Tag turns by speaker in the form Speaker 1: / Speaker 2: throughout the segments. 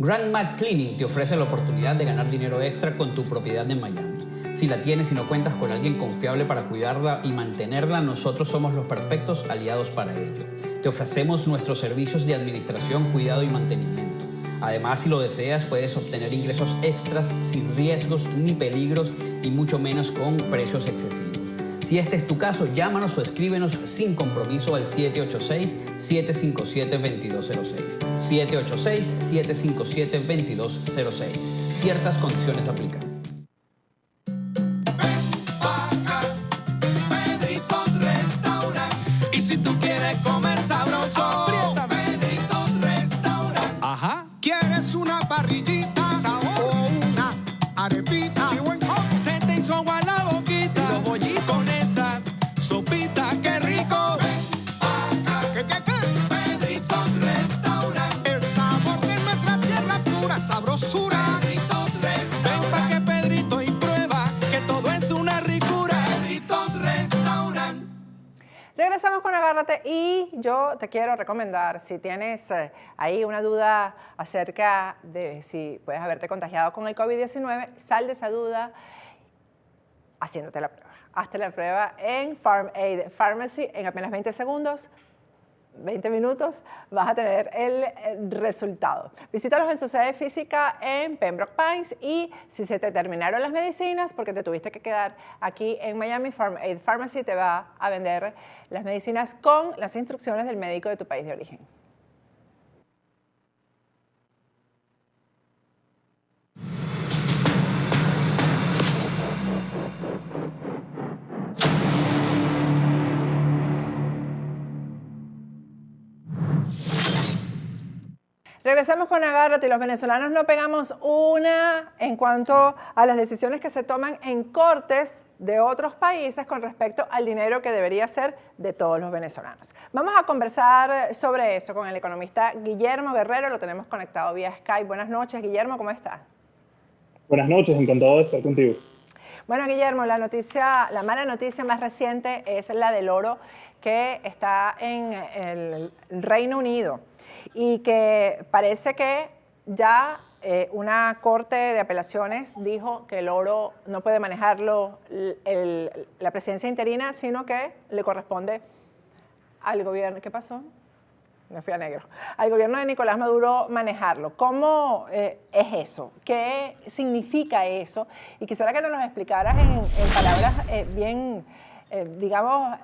Speaker 1: Grandma Cleaning te ofrece la oportunidad de ganar dinero extra con tu propiedad en Miami. Si la tienes y no cuentas con alguien confiable para cuidarla y mantenerla, nosotros somos los perfectos aliados para ello. Te ofrecemos nuestros servicios de administración, cuidado y mantenimiento. Además, si lo deseas, puedes obtener ingresos extras sin riesgos ni peligros y mucho menos con precios excesivos. Si este es tu caso, llámanos o escríbenos sin compromiso al 786-757-2206. 786-757-2206. Ciertas condiciones aplican.
Speaker 2: Y si tú quieres comer sabroso, Pedritos Restaurant.
Speaker 3: Ajá.
Speaker 2: ¿Quieres una parrillita o una arepita? Se te hizo agua la boquita.
Speaker 3: Los bollitos.
Speaker 2: Con esa sopita, qué rico. ¿Qué? Pedritos Restaurant. El sabor de nuestra tierra, pura sabrosura. Pedritos Restaurant. Ven pa' que Pedrito y prueba que todo es una ricura. Pedritos Restaurant.
Speaker 4: Regresamos con Agárrate y yo te quiero recomendar, si tienes ahí una duda acerca de si puedes haberte contagiado con el COVID-19, sal de esa duda haciéndote la prueba. Hazte la prueba en Farm Aid Pharmacy en apenas 20 segundos. 20 minutos vas a tener el resultado. Visítalos en su sede física en Pembroke Pines y si se te terminaron las medicinas porque te tuviste que quedar aquí en Miami, Farm Aid Pharmacy te va a vender las medicinas con las instrucciones del médico de tu país de origen. Regresamos con Agárrate y los venezolanos no pegamos una en cuanto a las decisiones que se toman en cortes de otros países con respecto al dinero que debería ser de todos los venezolanos. Vamos a conversar sobre eso con el economista Guillermo Guerrero, lo tenemos conectado vía Skype. Buenas noches, Guillermo, ¿cómo estás?
Speaker 5: Buenas noches, encantado de estar contigo.
Speaker 4: Bueno, Guillermo, la mala noticia más reciente es la del oro que está en el Reino Unido y que parece que ya una corte de apelaciones dijo que el oro no puede manejarlo la presidencia interina, sino que le corresponde al gobierno. ¿Qué pasó? Me fui a negro. Al gobierno de Nicolás Maduro manejarlo. ¿Cómo es eso? ¿Qué significa eso? Y quisiera que nos lo explicaras en palabras bien, digamos,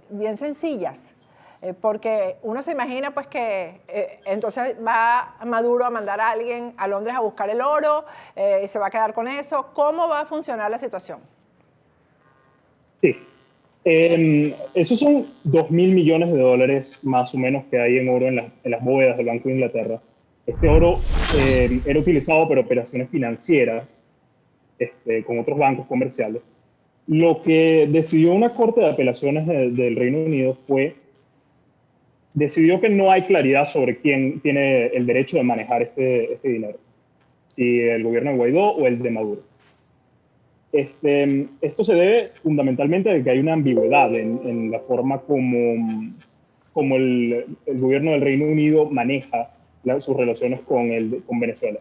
Speaker 4: bien sencillas. Porque uno se imagina pues que entonces va Maduro a mandar a alguien a Londres a buscar el oro y se va a quedar con eso. ¿Cómo va a funcionar la situación?
Speaker 5: Sí. Esos son 2.000 millones de dólares más o menos que hay en oro en las bóvedas del Banco de Inglaterra. Este oro era utilizado para operaciones financieras con otros bancos comerciales. Lo que decidió una corte de apelaciones del Reino Unido decidió que no hay claridad sobre quién tiene el derecho de manejar este dinero, si el gobierno de Guaidó o el de Maduro. Esto se debe fundamentalmente a que hay una ambigüedad en la forma como el gobierno del Reino Unido maneja sus relaciones con Venezuela.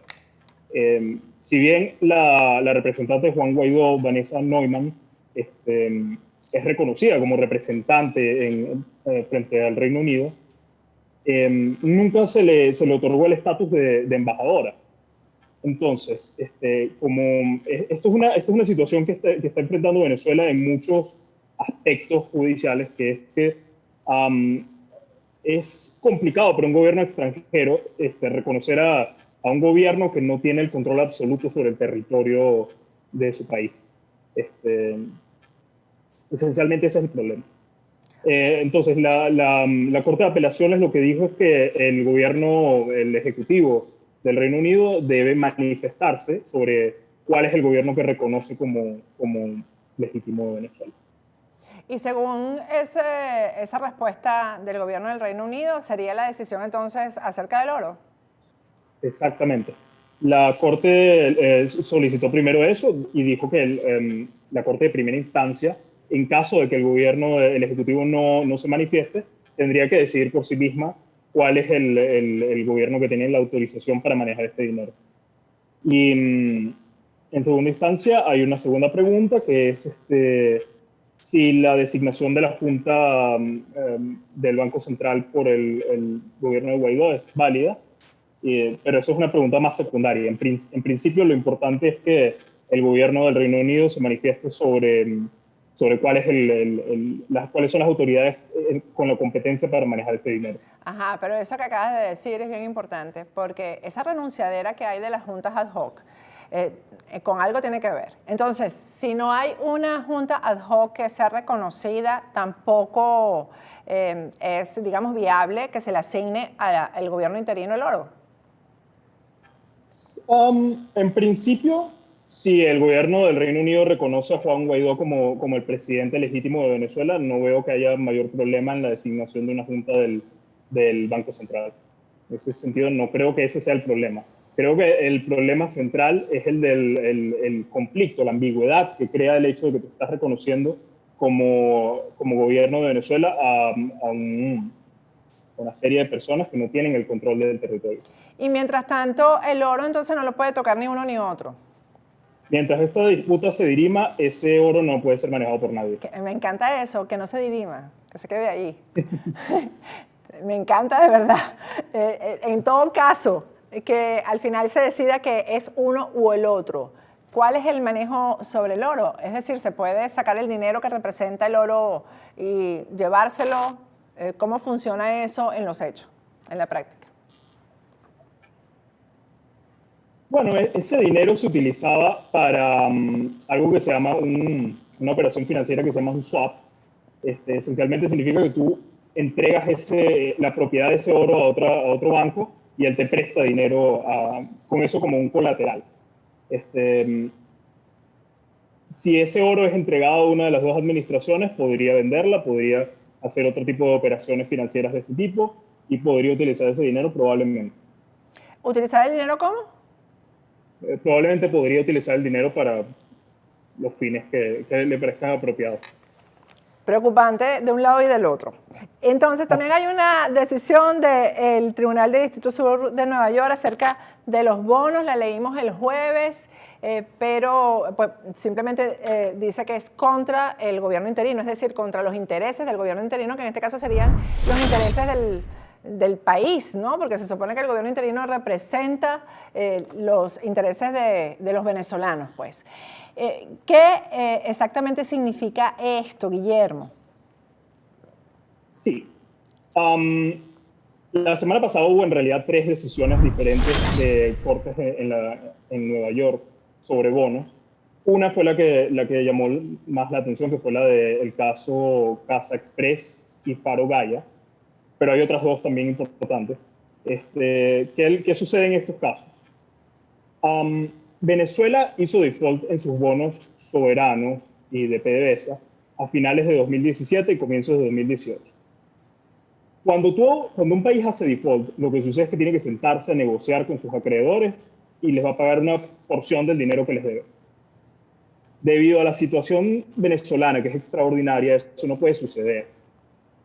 Speaker 5: Si bien la representante de Juan Guaidó, Vanessa Neumann, es reconocida como representante frente al Reino Unido, nunca se le otorgó el estatus de embajadora. Entonces, esto es una situación que está enfrentando Venezuela en muchos aspectos judiciales, que es que es complicado para un gobierno extranjero reconocer a un gobierno que no tiene el control absoluto sobre el territorio de su país. Esencialmente ese es el problema. Entonces, la Corte de Apelaciones lo que dijo es que el Ejecutivo del Reino Unido debe manifestarse sobre cuál es el gobierno que reconoce como legítimo de Venezuela.
Speaker 4: Y según esa respuesta del gobierno del Reino Unido, ¿sería la decisión entonces acerca del oro?
Speaker 5: Exactamente. La Corte solicitó primero eso y dijo que la Corte de primera instancia, en caso de que el Ejecutivo no se manifieste, tendría que decidir por sí misma cuál es el gobierno que tiene la autorización para manejar este dinero. Y en segunda instancia hay una segunda pregunta que es si la designación de la Junta del Banco Central por el gobierno de Guaidó es válida, pero eso es una pregunta más secundaria. En principio lo importante es que el gobierno del Reino Unido se manifieste sobre cuáles son las autoridades con la competencia para manejar ese dinero.
Speaker 4: Ajá, pero eso que acabas de decir es bien importante, porque esa renunciadera que hay de las juntas ad hoc, con algo tiene que ver. Entonces, si no hay una junta ad hoc que sea reconocida, tampoco es, digamos, viable que se le asigne al gobierno interino el oro.
Speaker 5: En principio, si el gobierno del Reino Unido reconoce a Juan Guaidó como el presidente legítimo de Venezuela, no veo que haya mayor problema en la designación de una junta del Banco Central. En ese sentido, no creo que ese sea el problema. Creo que el problema central es el del conflicto, la ambigüedad que crea el hecho de que te estás reconociendo como gobierno de Venezuela a una serie de personas que no tienen el control del territorio.
Speaker 4: Y mientras tanto, el oro entonces no lo puede tocar ni uno ni otro.
Speaker 5: Mientras esta disputa se dirima, ese oro no puede ser manejado por nadie.
Speaker 4: Me encanta eso, que no se dirima, que se quede ahí. Me encanta de verdad. En todo caso, que al final se decida que es uno u el otro. ¿Cuál es el manejo sobre el oro? Es decir, ¿se puede sacar el dinero que representa el oro y llevárselo? ¿Cómo funciona eso en los hechos, en la práctica?
Speaker 5: Bueno, ese dinero se utilizaba para algo que se llama una operación financiera que se llama un swap. Esencialmente significa que tú entregas la propiedad de ese oro a otro banco y él te presta dinero con eso como un colateral. Si ese oro es entregado a una de las dos administraciones, podría venderla, podría hacer otro tipo de operaciones financieras de este tipo y podría utilizar ese dinero probablemente.
Speaker 4: ¿Utilizar el dinero cómo?
Speaker 5: Probablemente podría utilizar el dinero para los fines que le parezcan apropiados.
Speaker 4: Preocupante de un lado y del otro. Entonces, también hay una decisión del Tribunal de Distrito Sur de Nueva York acerca de los bonos, la leímos el jueves, pero pues, simplemente dice que es contra el gobierno interino, es decir, contra los intereses del gobierno interino, que en este caso serían los intereses del país, ¿no? Porque se supone que el gobierno interino representa los intereses de los venezolanos, pues. ¿Qué exactamente significa esto, Guillermo?
Speaker 5: Sí. La semana pasada hubo en realidad 3 decisiones diferentes de cortes en Nueva York sobre bonos. Una fue la que llamó más la atención, que fue la del caso Casa Express y Faro Gaya, pero hay otras 2 también importantes. ¿Qué sucede en estos casos? Venezuela hizo default en sus bonos soberanos y de PDVSA a finales de 2017 y comienzos de 2018. Cuando un país hace default, lo que sucede es que tiene que sentarse a negociar con sus acreedores y les va a pagar una porción del dinero que les debe. Debido a la situación venezolana, que es extraordinaria, eso no puede suceder.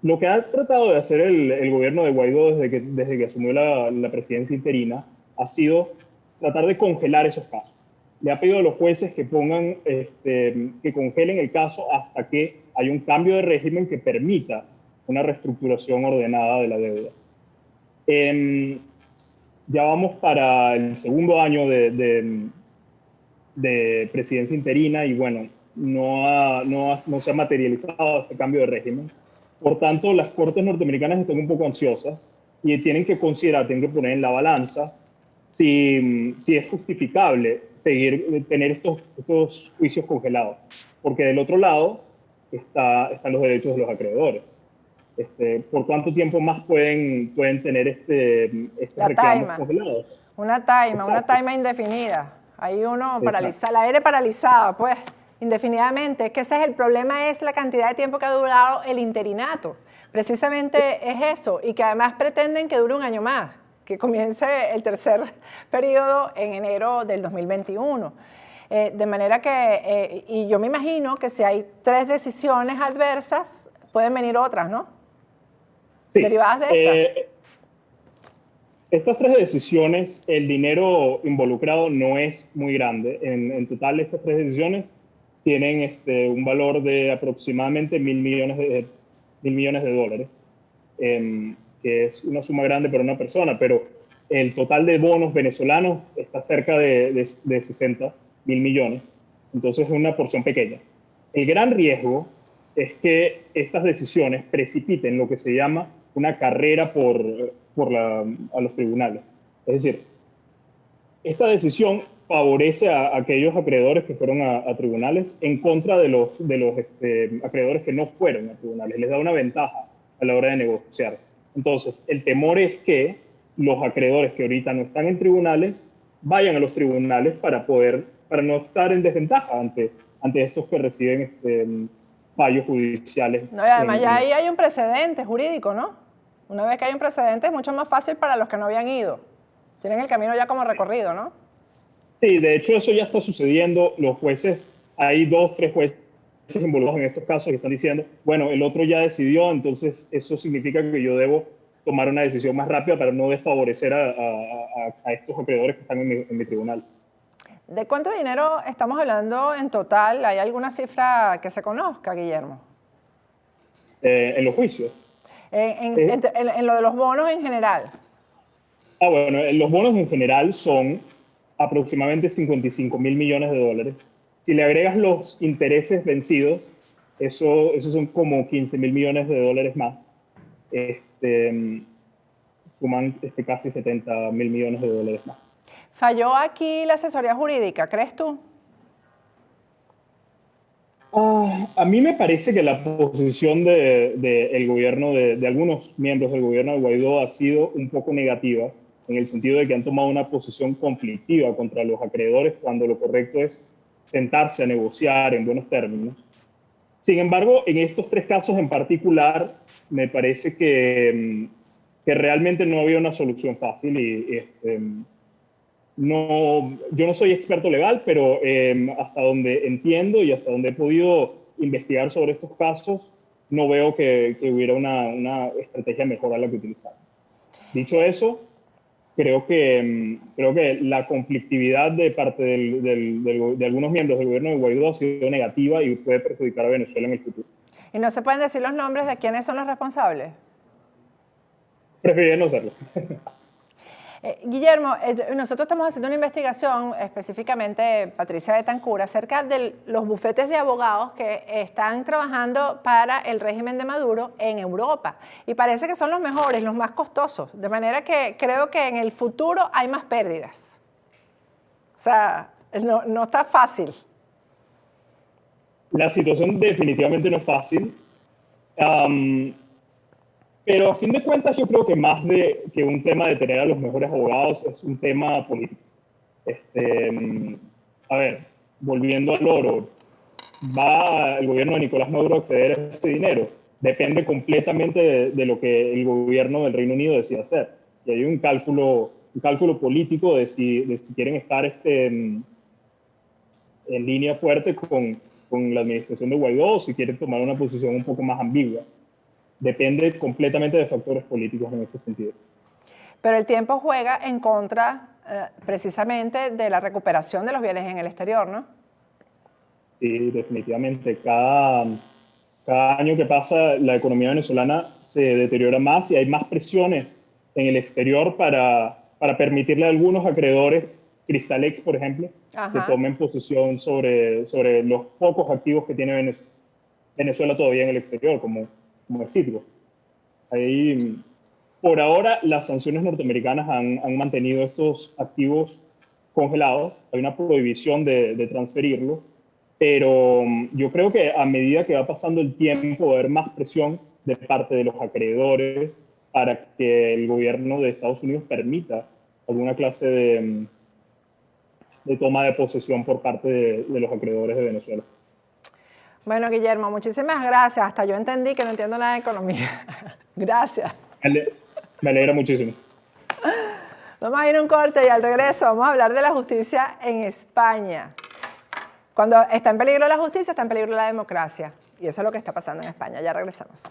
Speaker 5: Lo que ha tratado de hacer el gobierno de Guaidó desde que asumió la presidencia interina ha sido tratar de congelar esos casos. Le ha pedido a los jueces que que congelen el caso hasta que haya un cambio de régimen que permita una reestructuración ordenada de la deuda. Ya vamos para el segundo año de presidencia interina y bueno, no se ha materializado este cambio de régimen. Por tanto, las cortes norteamericanas están un poco ansiosas y tienen que poner en la balanza si es justificable tener estos juicios congelados. Porque del otro lado están los derechos de los acreedores. ¿Por cuánto tiempo más pueden tener estos reclamos congelados?
Speaker 4: Una taima indefinida. Hay uno paralizado, la aire paralizada, pues, indefinidamente. Es que ese es el problema, es la cantidad de tiempo que ha durado el interinato. Precisamente es eso, y que además pretenden que dure un año más, que comience el tercer periodo en enero del 2021. De manera que, y yo me imagino que si hay 3 decisiones adversas, pueden venir otras, ¿no?
Speaker 5: Sí.
Speaker 4: Derivadas de esta.
Speaker 5: Estas tres decisiones, el dinero involucrado no es muy grande. En total, estas tres decisiones tienen un valor de aproximadamente $1.000 millones, que es una suma grande para una persona, pero el total de bonos venezolanos está cerca de 60.000 millones, entonces es una porción pequeña. El gran riesgo es que estas decisiones precipiten lo que se llama una carrera a los tribunales. Es decir, esta decisión favorece a aquellos acreedores que fueron a tribunales en contra de los acreedores que no fueron a tribunales. Les da una ventaja a la hora de negociar. Entonces, el temor es que los acreedores que ahorita no están en tribunales vayan a los tribunales para no estar en desventaja ante estos que reciben fallos judiciales.
Speaker 4: No, y además ya ahí hay un precedente jurídico, ¿no? Una vez que hay un precedente es mucho más fácil para los que no habían ido. Tienen el camino ya como recorrido, ¿no?
Speaker 5: Sí, de hecho eso ya está sucediendo. Los jueces, hay 2, 3 jueces involucrados en estos casos que están diciendo, bueno, el otro ya decidió, entonces eso significa que yo debo tomar una decisión más rápida para no desfavorecer a estos acreedores que están en mi tribunal.
Speaker 4: ¿De cuánto dinero estamos hablando en total? ¿Hay alguna cifra que se conozca, Guillermo?
Speaker 5: En los juicios.
Speaker 4: En lo de los bonos en general.
Speaker 5: Bueno, los bonos en general son aproximadamente $55.000 millones. Si le agregas los intereses vencidos, esos son como $15.000 millones más. Suman casi $70.000 millones más.
Speaker 4: ¿Falló aquí la asesoría jurídica, crees tú?
Speaker 5: A mí me parece que la posición del gobierno, de algunos miembros del gobierno de Guaidó ha sido un poco negativa, en el sentido de que han tomado una posición conflictiva contra los acreedores cuando lo correcto es sentarse a negociar en buenos términos. Sin embargo, en estos 3 casos en particular, me parece que realmente no había una solución fácil y yo no soy experto legal, pero hasta donde entiendo y hasta donde he podido investigar sobre estos casos, no veo que hubiera una estrategia mejor a la que utilizar. Dicho eso, creo que la conflictividad de parte de algunos miembros del gobierno de Guaidó ha sido negativa y puede perjudicar a Venezuela en el futuro.
Speaker 4: ¿Y no se pueden decir los nombres de quiénes son los responsables?
Speaker 5: Preferiría no hacerlo.
Speaker 4: Guillermo, nosotros estamos haciendo una investigación, específicamente Patricia Betancur, acerca de los bufetes de abogados que están trabajando para el régimen de Maduro en Europa. Y parece que son los mejores, los más costosos. De manera que creo que en el futuro hay más pérdidas. O sea, no está fácil.
Speaker 5: La situación definitivamente no es fácil. Pero a fin de cuentas yo creo que más que un tema de tener a los mejores abogados es un tema político. A ver, volviendo al oro, ¿va el gobierno de Nicolás Maduro a acceder a este dinero? Depende completamente de lo que el gobierno del Reino Unido decida hacer. Y hay un cálculo político de si quieren estar en línea fuerte con la administración de Guaidó o si quieren tomar una posición un poco más ambigua. Depende completamente de factores políticos en ese sentido.
Speaker 4: Pero el tiempo juega en contra precisamente de la recuperación de los bienes en el exterior, ¿no?
Speaker 5: Sí, definitivamente. Cada año que pasa, la economía venezolana se deteriora más y hay más presiones en el exterior para permitirle a algunos acreedores, Cristalex, por ejemplo, que tomen posesión sobre los pocos activos que tiene Venezuela todavía en el exterior, como es Citgo. Ahí, por ahora, las sanciones norteamericanas han mantenido estos activos congelados. Hay una prohibición de transferirlos, pero yo creo que a medida que va pasando el tiempo va a haber más presión de parte de los acreedores para que el gobierno de Estados Unidos permita alguna clase de toma de posesión por parte de los acreedores de Venezuela.
Speaker 4: Bueno, Guillermo, muchísimas gracias. Hasta yo entendí que no entiendo nada de economía. Gracias.
Speaker 5: Me alegra muchísimo.
Speaker 4: Vamos a ir a un corte y al regreso vamos a hablar de la justicia en España. Cuando está en peligro la justicia, está en peligro la democracia. Y eso es lo que está pasando en España. Ya regresamos.